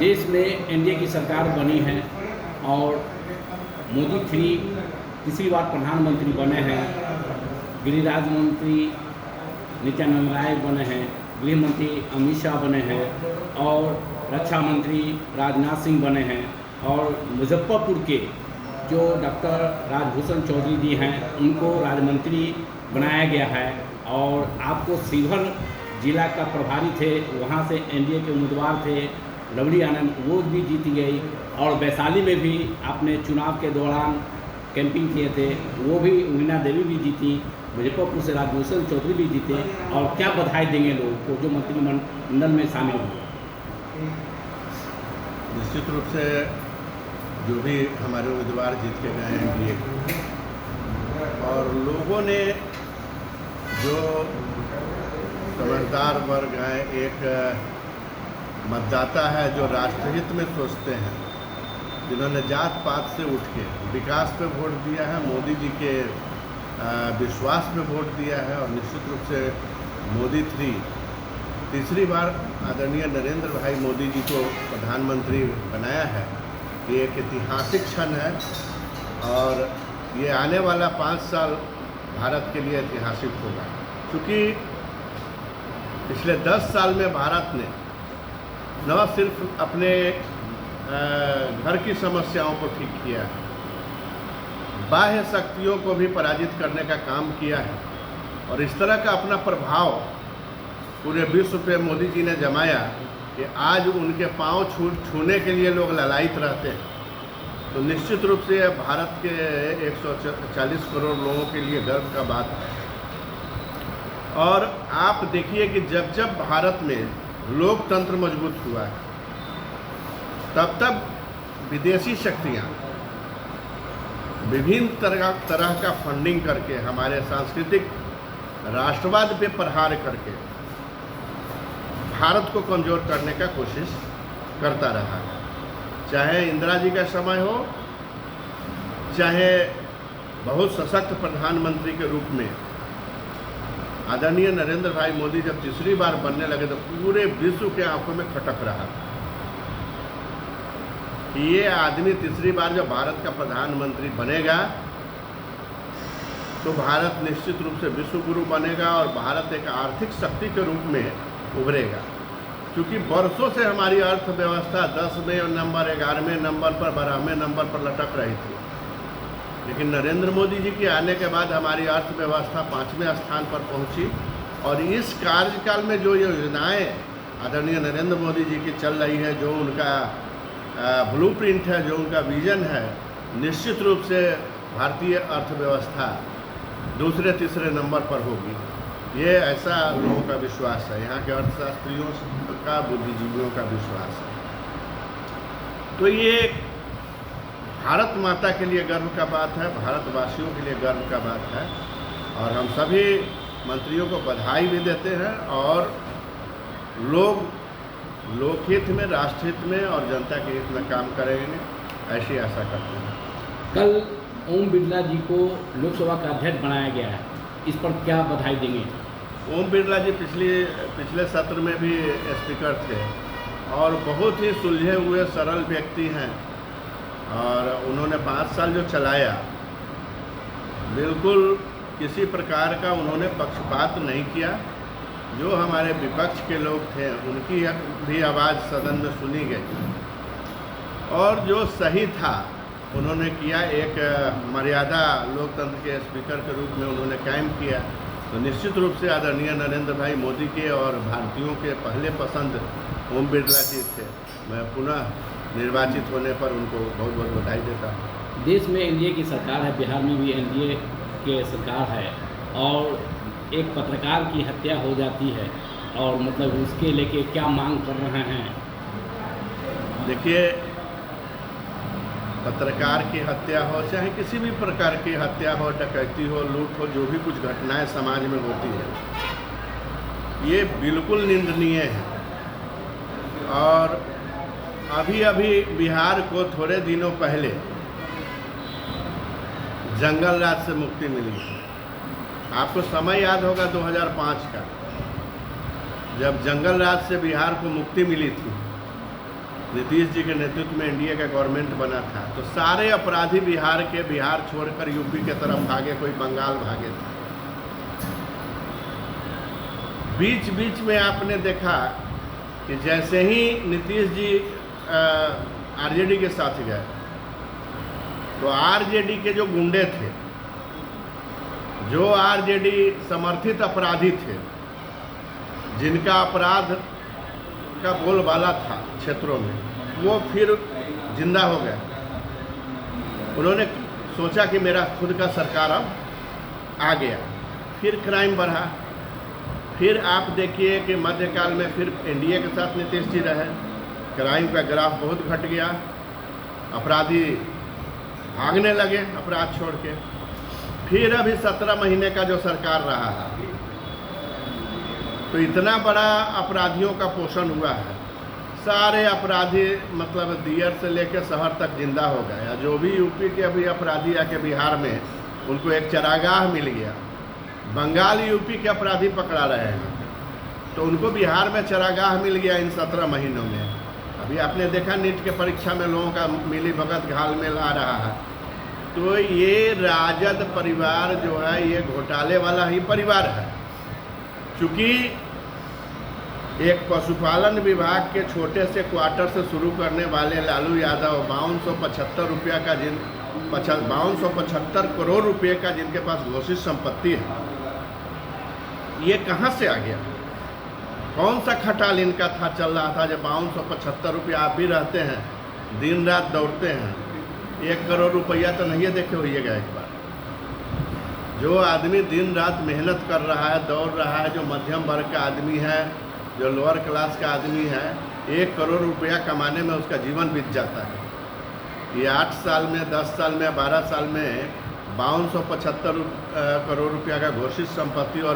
देश में एनडीए की सरकार बनी है और मोदी 3 तीसरी बार प्रधानमंत्री बने हैं। गृह मंत्री नित्यानंद राय बने हैं, गृह मंत्री अमित शाह बने हैं और रक्षा मंत्री राजनाथ सिंह बने हैं। और मुजफ्फरपुर के जो डॉक्टर राजभूषण चौधरी जी हैं उनको राज्यमंत्री बनाया गया है। और आपको शिवहर जिला का प्रभारी थे, वहाँ से एनडीए के उम्मीदवार थे लवली आनंद, वो भी जीती गई। और वैशाली में भी आपने चुनाव के दौरान कैंपिंग किए थे, वो भी मीना देवी भी जीती। मुजफ्फरपुर से राजभूषण चौधरी भी जीते। और क्या बधाई देंगे लोगों को जो मंत्रिमंडल में शामिल हुए? निश्चित रूप से जो भी हमारे उम्मीदवार जीत के गए हैं एनडीए, और लोगों ने जो समझदार वर्ग है, एक मतदाता है जो राष्ट्रहित में सोचते हैं, जिन्होंने जात पात से उठ के विकास पे वोट दिया है, मोदी जी के विश्वास पे वोट दिया है। और निश्चित रूप से मोदी 3 तीसरी बार आदरणीय नरेंद्र भाई मोदी जी को प्रधानमंत्री बनाया है। ये एक ऐतिहासिक क्षण है और ये आने वाला 5 साल भारत के लिए ऐतिहासिक होगा, क्योंकि पिछले 10 साल में भारत ने न सिर्फ अपने घर की समस्याओं को ठीक किया है, बाह्य शक्तियों को भी पराजित करने का काम किया है। और इस तरह का अपना प्रभाव पूरे विश्व पे मोदी जी ने जमाया कि आज उनके पांव छूने के लिए लोग ललायित रहते हैं। तो निश्चित रूप से भारत के 140 करोड़ लोगों के लिए गर्व का बात है। और आप देखिए कि जब जब भारत में लोकतंत्र मजबूत हुआ है, तब तब विदेशी शक्तियाँ विभिन्न तरह का फंडिंग करके हमारे सांस्कृतिक राष्ट्रवाद पे प्रहार करके भारत को कमज़ोर करने का कोशिश करता रहा है। चाहे इंदिरा जी का समय हो, चाहे बहुत सशक्त प्रधानमंत्री के रूप में आदरणीय नरेंद्र भाई मोदी जब तीसरी बार बनने लगे तो पूरे विश्व के आंखों में खटक रहा था कि ये आदमी तीसरी बार जब भारत का प्रधानमंत्री बनेगा तो भारत निश्चित रूप से विश्व गुरु बनेगा और भारत एक आर्थिक शक्ति के रूप में उभरेगा। क्योंकि वर्षों से हमारी अर्थव्यवस्था 10वें नंबर, 11वें नंबर पर, 12वें नंबर पर लटक रही थी, लेकिन नरेंद्र मोदी जी के आने के बाद हमारी अर्थव्यवस्था 5वें स्थान पर पहुंची। और इस कार्यकाल में जो योजनाएं आदरणीय नरेंद्र मोदी जी की चल रही है, जो उनका ब्लूप्रिंट है, जो उनका विजन है, निश्चित रूप से भारतीय अर्थव्यवस्था दूसरे तीसरे नंबर पर होगी। ये ऐसा लोगों का विश्वास है, यहाँ के अर्थशास्त्रियों का, बुद्धिजीवियों का विश्वास है। तो ये भारत माता के लिए गर्व का बात है, भारतवासियों के लिए गर्व का बात है। और हम सभी मंत्रियों को बधाई भी देते हैं और लोकहित में, राष्ट्रहित में और जनता के हित में काम करेंगे, ऐसी आशा करते हैं। कल ओम बिरला जी को लोकसभा का अध्यक्ष बनाया गया है, इस पर क्या बधाई देंगे? ओम बिरला जी पिछले सत्र में भी स्पीकर थे और बहुत ही सुलझे हुए सरल व्यक्ति हैं। और उन्होंने 5 साल जो चलाया, बिल्कुल किसी प्रकार का उन्होंने पक्षपात नहीं किया। जो हमारे विपक्ष के लोग थे उनकी भी आवाज़ सदन में सुनी गई और जो सही था उन्होंने किया। एक मर्यादा लोकतंत्र के स्पीकर के रूप में उन्होंने कायम किया। तो निश्चित रूप से आदरणीय नरेंद्र भाई मोदी के और भारतीयों के पहले पसंद ओम बिरला जी थे। मैं पुनः निर्वाचित होने पर उनको बहुत बहुत बधाई देता हूँ। देश में एनडीए की सरकार है, बिहार में भी एनडीए की सरकार है और एक पत्रकार की हत्या हो जाती है और मतलब उसके लेके क्या मांग कर रहे हैं? देखिए, पत्रकार की हत्या हो, चाहे किसी भी प्रकार की हत्या हो, डकैती हो, लूट हो, जो भी कुछ घटनाएं समाज में होती है, ये बिल्कुल निंदनीय है। और अभी बिहार को थोड़े दिनों पहले जंगल राज से मुक्ति मिली है। आपको समय याद होगा 2005 का, जब जंगल राज से बिहार को मुक्ति मिली थी, नीतीश जी के नेतृत्व में एनडीए का गवर्नमेंट बना था, तो सारे अपराधी बिहार छोड़कर यूपी के तरफ भागे, कोई बंगाल भागे थे। बीच बीच में आपने देखा कि जैसे ही नीतीश जी आरजेडी के साथ गए, तो आरजेडी के जो गुंडे थे, जो आरजेडी समर्थित अपराधी थे, जिनका अपराध का बोलबाला था क्षेत्रों में, वो फिर जिंदा हो गए। उन्होंने सोचा कि मेरा खुद का सरकार अब आ गया, फिर क्राइम बढ़ा। फिर आप देखिए कि मध्यकाल में फिर एनडीए के साथ नीतीश जी रहे, क्राइम का ग्राफ बहुत घट गया, अपराधी भागने लगे अपराध छोड़ के। फिर अभी 17 महीने का जो सरकार रहा है, तो इतना बड़ा अपराधियों का पोषण हुआ है, सारे अपराधी मतलब दियर से लेकर शहर तक जिंदा हो गए। जो भी यूपी के अभी अपराधी आके बिहार में, उनको एक चरागाह मिल गया। बंगाल यूपी के अपराधी पकड़ा रहे हैं, तो उनको बिहार में चरागाह मिल गया इन 17 महीनों में। अभी आपने देखा नीट के परीक्षा में लोगों का मिली भगत घालमेल आ रहा है। तो ये राजद परिवार जो है, ये घोटाले वाला ही परिवार है। चूँकि एक पशुपालन विभाग के छोटे से क्वार्टर से शुरू करने वाले लालू यादव 5275 रुपया का 5275 करोड़ रुपए का जिनके पास घोषित संपत्ति है, ये कहाँ से आ गया? कौन सा खटाल इनका था चल रहा था जब 5275 रुपया? आप भी रहते हैं, दिन रात दौड़ते हैं, 1 करोड़ रुपया तो नहीं देखे होइएगा एक बार। जो आदमी दिन रात मेहनत कर रहा है, दौड़ रहा है, जो मध्यम वर्ग का आदमी है, जो लोअर क्लास का आदमी है, 1 करोड़ रुपया कमाने में उसका जीवन बीत जाता है। ये 8 साल में, 10 साल में, 12 साल में 5275 करोड़ रुपया का घोषित संपत्ति और